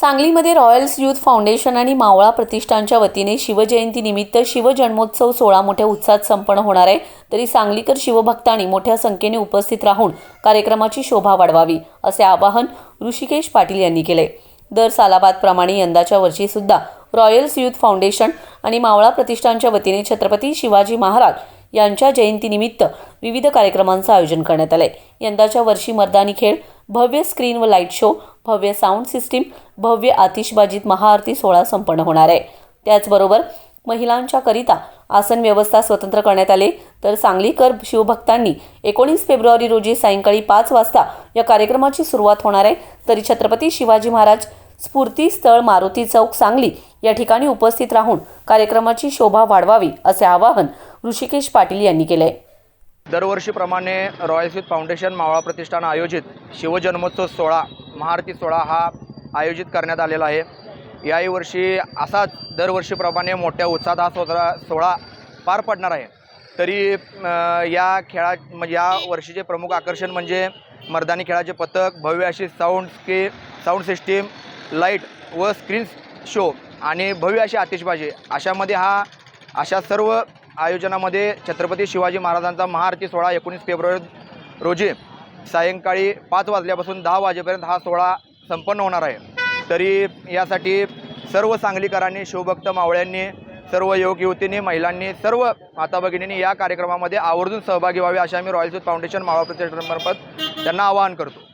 सांगलीमध्ये Royals youth foundation आणि मावळा प्रतिष्ठानच्या वतीने शिवजयंतीनिमित्त शिवजन्मोत्सव सोहळा मोठ्या उत्साहात संपन्न होणार आहे। तरी सांगलीकर शिवभक्तांनी मोठ्या संख्येने उपस्थित राहून कार्यक्रमाची शोभा वाढवावी असे आवाहन ऋषिकेश पाटील यांनी केले। दर सालाबादप्रमाणे यंदाच्या वर्षी सुद्धा रॉयल्स यूथ फाउंडेशन आणि मावळा प्रतिष्ठानच्या वतीने छत्रपती शिवाजी महाराज यांच्या जयंतीनिमित्त विविध कार्यक्रमांचं आयोजन करण्यात आले। यंदाच्या वर्षी मर्दानी खेळ, भव्य स्क्रीन व लाईट शो, भव्य साऊंड सिस्टीम, भव्य आतिषबाजीत महाआरती सोहळा संपन्न होणार आहे। त्याचबरोबर महिलांच्या करिता आसन व्यवस्था स्वतंत्र करण्यात आले। तर सांगलीकर शिवभक्तांनी 19 फेब्रुवारी रोजी सायंकाळी 5 वाजता या कार्यक्रमाची सुरुवात होणार आहे। तरी छत्रपती शिवाजी महाराज स्फूर्ती स्थळ मारुती चौक सांगली या ठिकाणी उपस्थित राहून कार्यक्रमाची शोभा वाढवावी असे आवाहन ऋषिकेश पाटील यांनी केले। दरवर्षीप्रमाणे रॉयल्स यूथ फाउंडेशन मावळा प्रतिष्ठान आयोजित शिवजन्मोत्सव सोहळा महाआरती सोहळा हा आयोजित करण्यात आलेला आहे। याही वर्षी असाच दरवर्षीप्रमाणे मोठ्या उत्साहात हा सोहळा पार पडणार आहे। तरी या या वर्षीचे प्रमुख आकर्षण म्हणजे मर्दानी खेळाचे पथक, भव्य अशी साऊंड सिस्टीम, लाईट व स्क्रीन शो आणि भव्य अशी आतिषबाजी अशा सर्व आयोजनामध्ये छत्रपती शिवाजी महाराजांचा महाआरती सोहळा 19 फेब्रुवारी रोजी सायंकाळी 5 वाजल्यापासून 10 वाजेपर्यंत हा सोहळा संपन्न होणार आहे। तरी यासाठी सर्व सांगलीकरांनी, शिवभक्त मावळ्यांनी, सर्व युवक युवतींनी, महिलांनी, सर्व माता भगिनींनी या कार्यक्रमामध्ये आवर्जून सहभागी व्हावे असे आम्ही रॉयल्स यूथ फाउंडेशन मावळा प्रतिष्ठानमार्फत त्यांना आवाहन करतो।